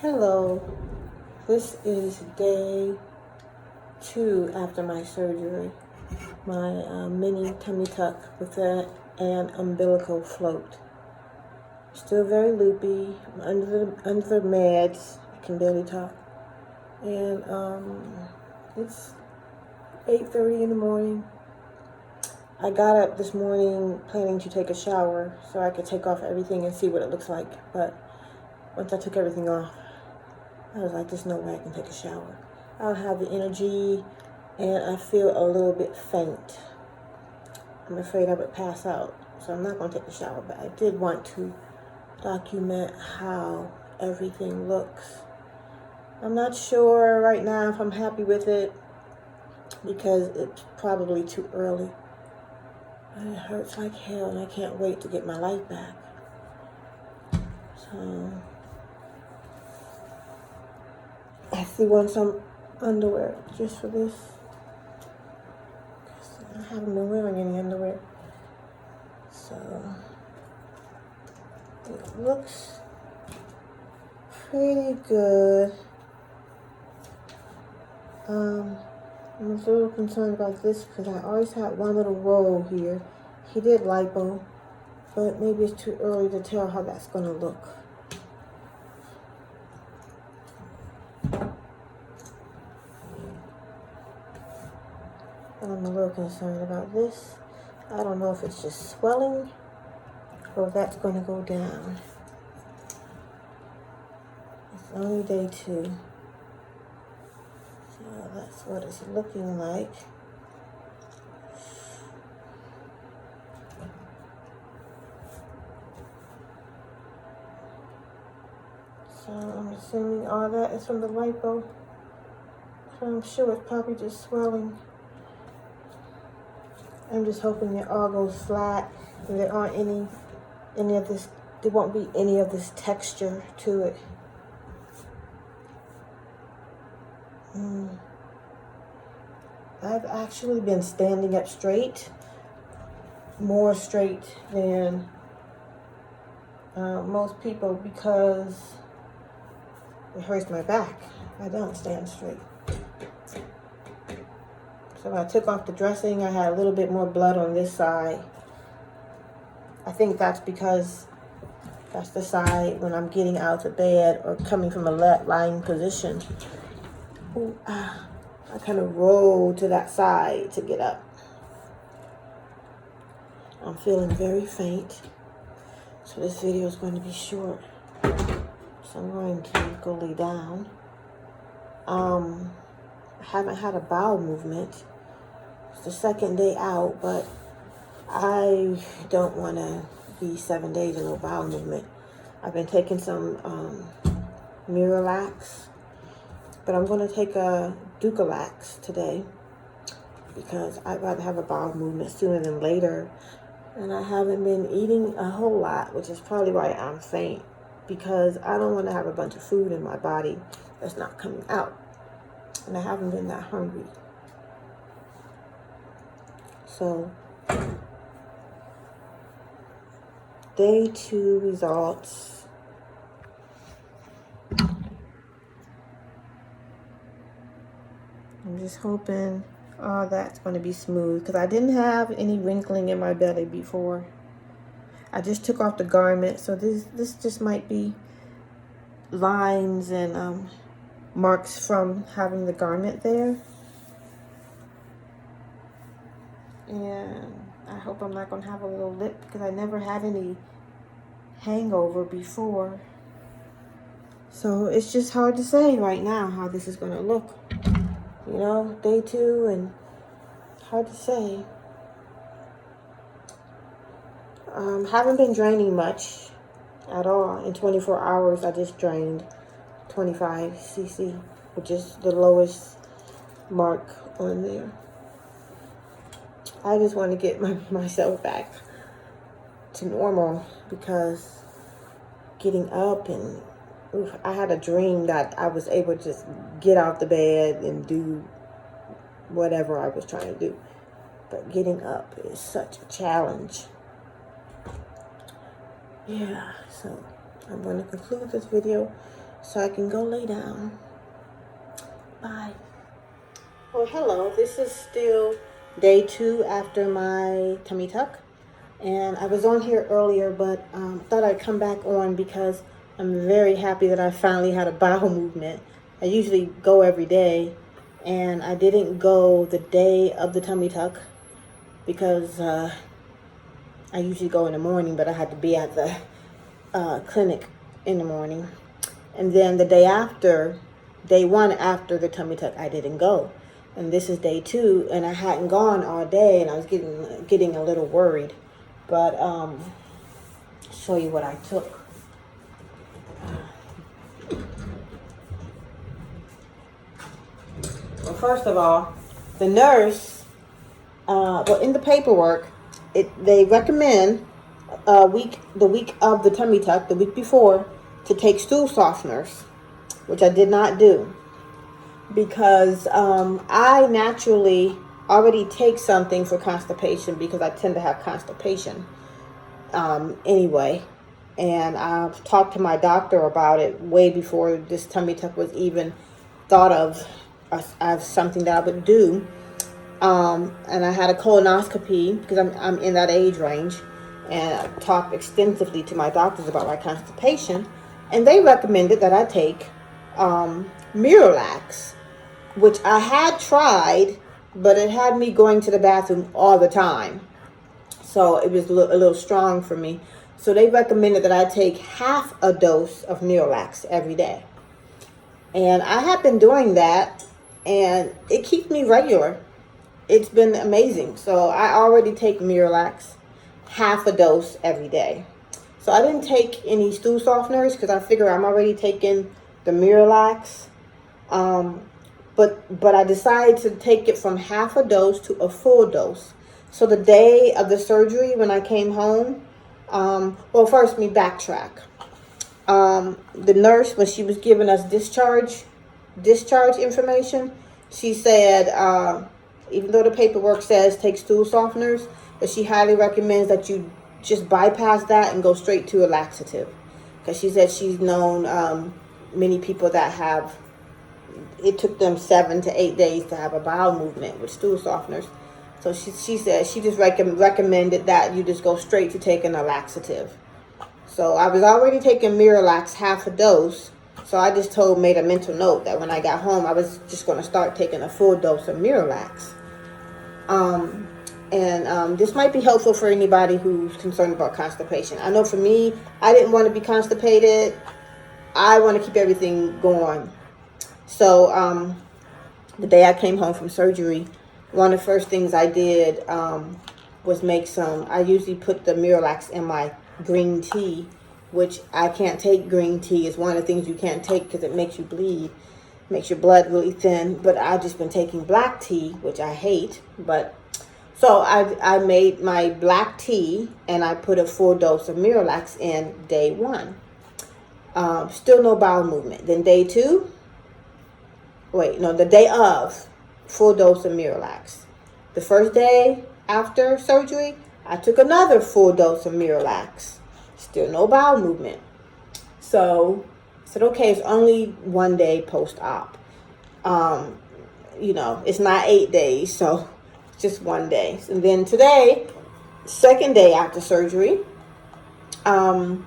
Hello, this is day 2 after my surgery. My mini tummy tuck with an umbilical float. Still very loopy. I'm under the meds. I can barely talk. And it's 8:30 in the morning. I got up this morning planning to take a shower so I could take off everything and see what it looks like. But once I took everything off, I was like, there's no way I can take a shower. I don't have the energy, and I feel a little bit faint. I'm afraid I would pass out, so I'm not going to take a shower. But I did want to document how everything looks. I'm not sure right now if I'm happy with it because it's probably too early. And it hurts like hell, and I can't wait to get my life back. So I threw on some underwear just for this. I haven't been wearing any underwear. So it looks pretty good. I'm a little concerned about this because I always had one little roll here. He did lipo, but maybe it's too early to tell how that's going to look. I'm a little concerned about this. I don't know if it's just swelling or if that's going to go down. It's only day 2. So that's what it's looking like. So I'm assuming all that is from the lipo. So I'm sure it's probably just swelling. I'm just hoping it all goes flat and there aren't any of this, there won't be any of this texture to it. I've actually been standing up straight, more straight than most people because it hurts my back. I don't stand straight. So when I took off the dressing, I had a little bit more blood on this side. I think that's because that's the side when I'm getting out of bed or coming from a lying position. Ooh, I kind of roll to that side to get up. I'm feeling very faint. So this video is going to be short. So I'm going to go lay down. I haven't had a bowel movement. It's the second day out, but I don't want to be 7 days in no bowel movement. I've been taking some Miralax, but I'm going to take a Ducalax today because I'd rather have a bowel movement sooner than later. And I haven't been eating a whole lot, which is probably why I'm faint, because I don't want to have a bunch of food in my body that's not coming out. And I haven't been that hungry. So, day 2 results. I'm just hoping all that's going to be smooth because I didn't have any wrinkling in my belly before. I just took off the garment, so this just might be lines and marks from having the garment there. And I hope I'm not going to have a little lip because I never had any hangover before. So it's just hard to say right now how this is going to look. You know, day 2 and hard to say. Haven't been draining much at all. In 24 hours, I just drained 25 cc, which is the lowest mark on there. I just want to get myself back to normal because getting up and I had a dream that I was able to just get out the bed and do whatever I was trying to do. But getting up is such a challenge. Yeah, so I'm going to conclude this video so I can go lay down. Bye. Well, hello. This is still day 2 after my tummy tuck. And I was on here earlier, but thought I'd come back on because I'm very happy that I finally had a bowel movement. I usually go every day, and I didn't go the day of the tummy tuck because I usually go in the morning, but I had to be at the clinic in the morning. And then the day after, day 1 after the tummy tuck, I didn't go. And this is day 2, and I hadn't gone all day, and I was getting a little worried. But show you what I took. Well, first of all, the nurse, in the paperwork, they recommend the week of the tummy tuck, the week before, to take stool softeners, which I did not do because I naturally already take something for constipation because I tend to have constipation anyway. And I've talked to my doctor about it way before this tummy tuck was even thought of as something that I would do. And I had a colonoscopy because I'm in that age range, and I talked extensively to my doctors about my constipation, and they recommended that I take Miralax, which I had tried, but it had me going to the bathroom all the time, so it was a little strong for me. So they recommended that I take half a dose of Miralax every day, and I have been doing that, and it keeps me regular. It's been amazing. So I already take Miralax, half a dose every day. So I didn't take any stool softeners because I figure I'm already taking the Miralax. But I decided to take it from half a dose to a full dose. So the day of the surgery, when I came home, well, first, let me backtrack. The nurse, when she was giving us discharge information, she said, even though the paperwork says take stool softeners, that she highly recommends that you just bypass that and go straight to a laxative. Because she said she's known many people that have, it took them 7 to 8 days to have a bowel movement with stool softeners. So she said she just recommended that you just go straight to taking a laxative. So I was already taking Miralax, half a dose. So I just made a mental note that when I got home, I was just going to start taking a full dose of Miralax. This might be helpful for anybody who's concerned about constipation. I know for me, I didn't want to be constipated. I want to keep everything going. So the day I came home from surgery, one of the first things I did was make some. I usually put the Miralax in my green tea, which I can't take green tea. It's one of the things you can't take because it makes you bleed, makes your blood really thin. But I've just been taking black tea, which I hate. So I made my black tea, and I put a full dose of Miralax in day 1. Still no bowel movement. Then day 2, the day of, full dose of Miralax. The first day after surgery, I took another full dose of Miralax. Still no bowel movement. So I said, okay, it's only 1 day post-op. It's not 8 days, so it's just 1 day. And then today, second day after surgery, I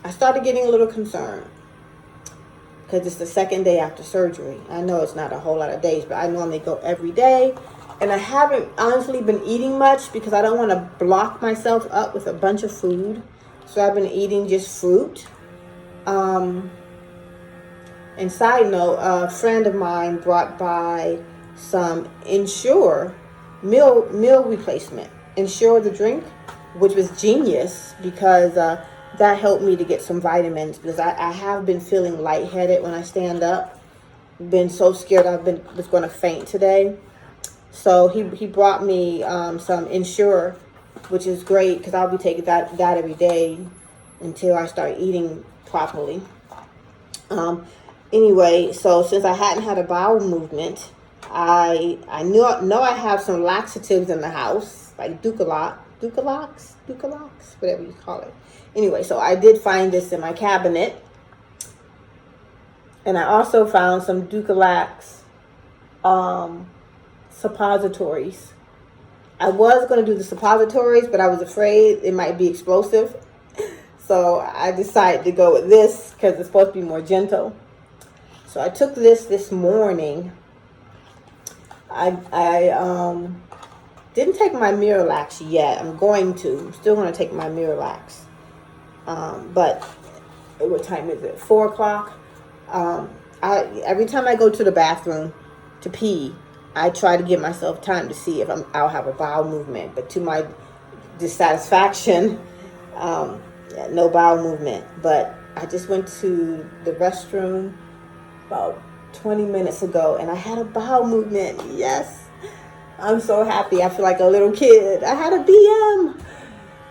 started getting a little concerned because it's the second day after surgery. I know it's not a whole lot of days, but I normally go every day. And I haven't honestly been eating much because I don't want to block myself up with a bunch of food. So I've been eating just fruit. And side note, a friend of mine brought by some Ensure meal replacement. Ensure the drink, which was genius because that helped me to get some vitamins because I have been feeling lightheaded when I stand up. Been so scared was going to faint today. So he brought me some Ensure, which is great because I'll be taking that every day until I start eating properly. Anyway, so since I hadn't had a bowel movement, I know I have some laxatives in the house, like Dukalox, whatever you call it. Anyway, so I did find this in my cabinet. And I also found some Ducalax suppositories. I was going to do the suppositories, but I was afraid it might be explosive. So I decided to go with this because it's supposed to be more gentle. So I took this morning. I didn't take my Miralax yet. I'm going to. I'm still going to take my Miralax. But what time is it? 4 o'clock. Every time I go to the bathroom to pee, I try to give myself time to see if I'll have a bowel movement. But to my dissatisfaction, no bowel movement. But I just went to the restroom about 20 minutes ago, and I had a bowel movement. Yes. I'm so happy. I feel like a little kid. I had a BM.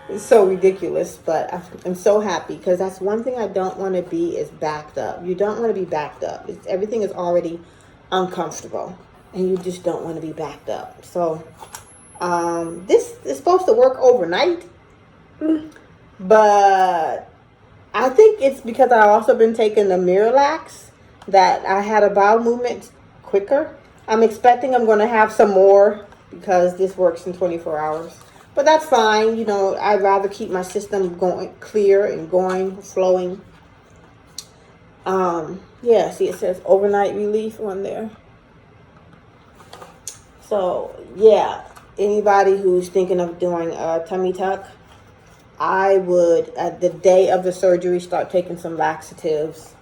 It's so ridiculous, but I'm so happy because that's one thing I don't want to be is backed up. You don't want to be backed up. Everything is already uncomfortable, and you just don't want to be backed up. So this is supposed to work overnight, but I think it's because I've also been taking the Miralax that I had a bowel movement quicker. I'm expecting I'm going to have some more because this works in 24 hours. But that's fine. You know, I'd rather keep my system going clear and going, flowing. Yeah, see it says overnight relief on there. So, yeah, anybody who's thinking of doing a tummy tuck, I would, at the day of the surgery, start taking some laxatives,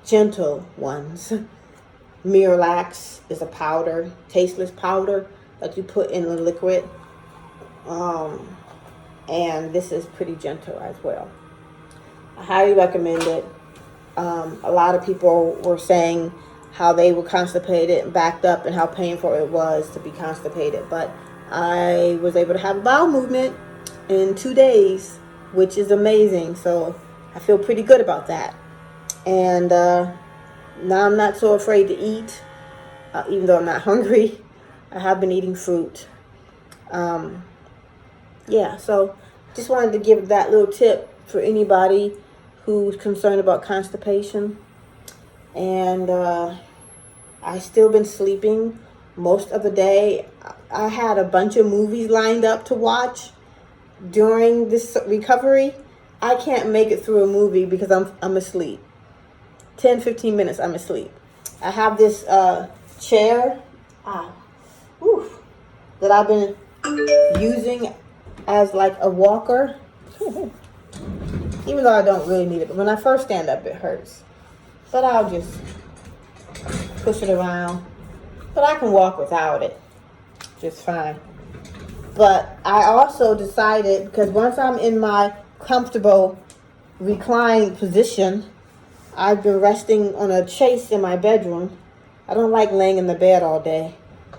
gentle ones. Miralax is a powder, tasteless powder that you put in the liquid. And this is pretty gentle as well. I highly recommend it. A lot of people were saying how they were constipated and backed up and how painful it was to be constipated. But I was able to have a bowel movement in 2 days, which is amazing. So I feel pretty good about that. And now I'm not so afraid to eat, even though I'm not hungry. I have been eating fruit. Yeah, so just wanted to give that little tip for anybody who's concerned about constipation. And I still been sleeping most of the day. I had a bunch of movies lined up to watch during this recovery. I can't make it through a movie because I'm asleep. 10-15 minutes I'm asleep. I have this chair that I've been using as like a walker. Even though I don't really need it, but when I first stand up it hurts. But I'll just push it around. But I can walk without it just fine. But I also decided, because once I'm in my comfortable reclined position, I've been resting on a chase in my bedroom. I don't like laying in the bed all day.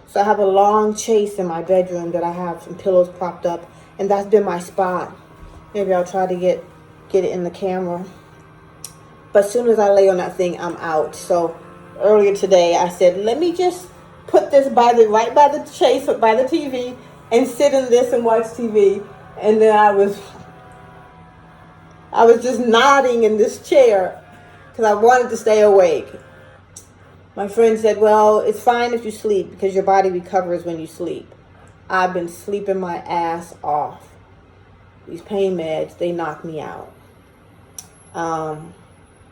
So I have a long chase in my bedroom that I have some pillows propped up, and that's been my spot. Maybe I'll try to get it in the camera. But as soon as I lay on that thing, I'm out. So earlier today, I said, let me just put this right by the chase, by the TV, and sit in this and watch TV. And then I was just nodding in this chair because I wanted to stay awake. My friend said, well, it's fine if you sleep because your body recovers when you sleep. I've been sleeping my ass off. These pain meds, they knock me out.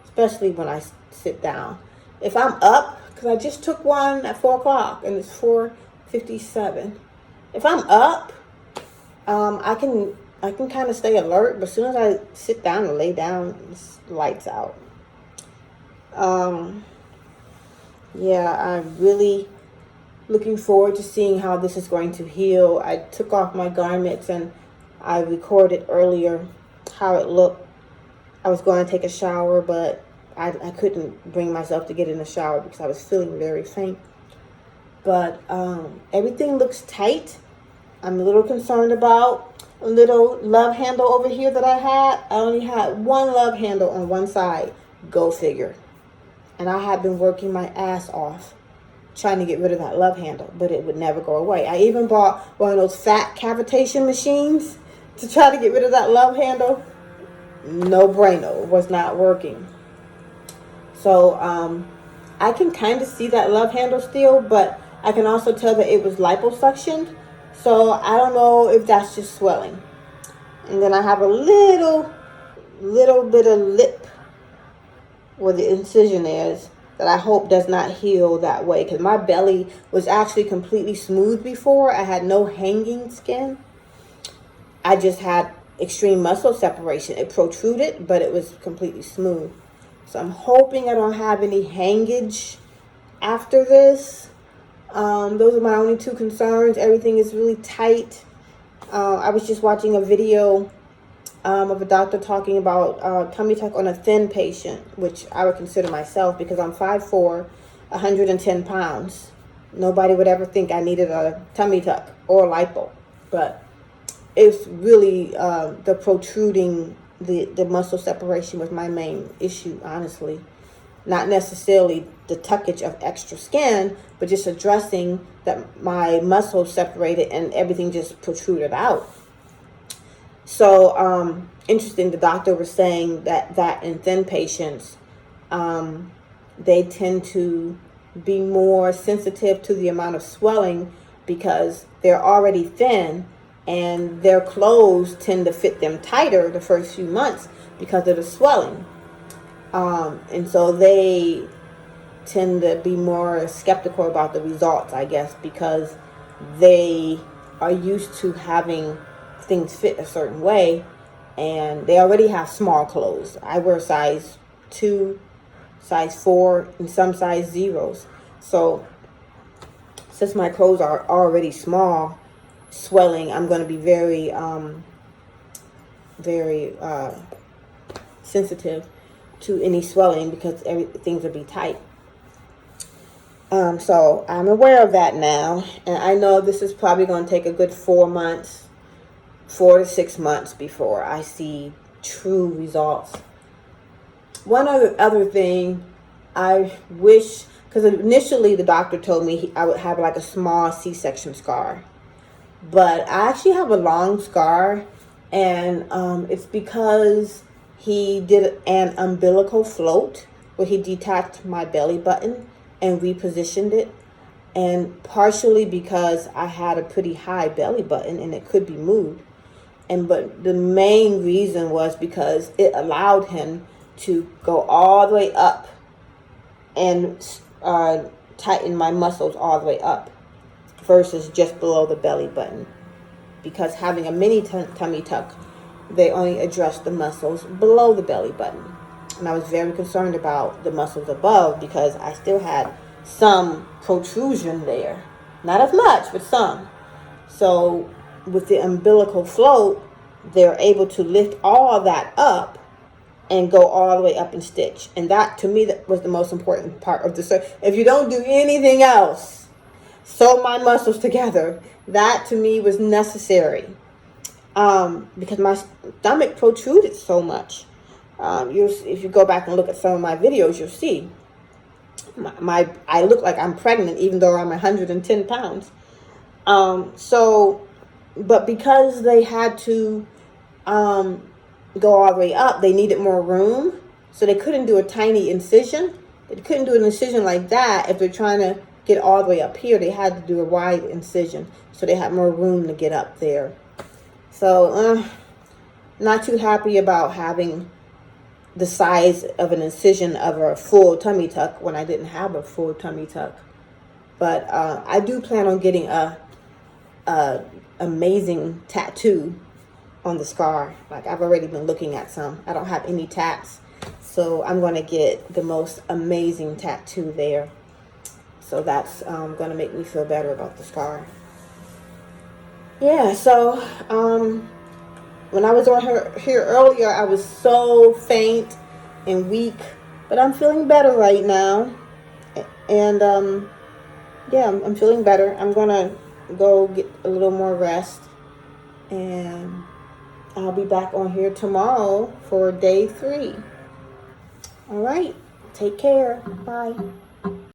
Especially when I sit down. If I'm up, because I just took one at 4 o'clock and it's 4:57. If I'm up, I can kind of stay alert, but as soon as I sit down and lay down, it's lights out. Yeah, I'm really looking forward to seeing how this is going to heal. I took off my garments and I recorded earlier how it looked. I was going to take a shower, but I couldn't bring myself to get in the shower because I was feeling very faint. But everything looks tight. I'm a little concerned about a little love handle over here that I had. I only had one love handle on one side. Go figure. And I had been working my ass off trying to get rid of that love handle, but it would never go away. I even bought one of those fat cavitation machines to try to get rid of that love handle. No bueno. It was not working. So I can kind of see that love handle still, but I can also tell that it was liposuctioned. So I don't know if that's just swelling. And then I have a little bit of lip where the incision is that I hope does not heal that way, because my belly was actually completely smooth before. I had no hanging skin. I just had extreme muscle separation. It protruded, but it was completely smooth. So I'm hoping I don't have any hangage after this. Those are my only two concerns. Everything is really tight. I was just watching a video of a doctor talking about tummy tuck on a thin patient, which I would consider myself because I'm 5'4", 110 pounds. Nobody would ever think I needed a tummy tuck or lipo, but it's really the protruding, the muscle separation was my main issue, honestly. Not necessarily the tuckage of extra skin, but just addressing that my muscles separated and everything just protruded out. So interesting, the doctor was saying that in thin patients, they tend to be more sensitive to the amount of swelling because they're already thin, and their clothes tend to fit them tighter the first few months because of the swelling. And so they tend to be more skeptical about the results, I guess, because they are used to having things fit a certain way, and they already have small clothes. I wear size 2, size 4, and some size 0s. So since my clothes are already small, swelling, I'm going to be very sensitive to any swelling because things will be tight. So I'm aware of that now, and I know this is probably going to take a good 4 to 6 months before I see true results. One other thing, I wish, because initially the doctor told me I would have like a small C-section scar, but I actually have a long scar, and it's because he did an umbilical float where he detached my belly button and repositioned it, and partially because I had a pretty high belly button and it could be moved, but the main reason was because it allowed him to go all the way up and tighten my muscles all the way up versus just below the belly button, because having a mini tummy tuck, they only address the muscles below the belly button. And I was very concerned about the muscles above because I still had some protrusion there. Not as much, but some. So with the umbilical float, they're able to lift all that up and go all the way up and stitch. And that, to me, that was the most important part of the surgery. If you don't do anything else, sew my muscles together, that to me was necessary. Because my stomach protruded so much. If you go back and look at some of my videos, you'll see I look like I'm pregnant even though I'm 110 pounds. But because they had to go all the way up, they needed more room, so they couldn't do a tiny incision. They couldn't do an incision like that if they're trying to get all the way up here. They had to do a wide incision so they had more room to get up there. So not too happy about having the size of an incision of a full tummy tuck when I didn't have a full tummy tuck. But I do plan on getting a amazing tattoo on the scar. Like, I've already been looking at some. I don't have any tats, so I'm going to get the most amazing tattoo there. So that's going to make me feel better about the scar. Yeah, so when I was on here earlier, I was so faint and weak, but I'm feeling better right now. And yeah, I'm feeling better. I'm going to go get a little more rest, and I'll be back on here tomorrow for day 3. All right, take care. Bye.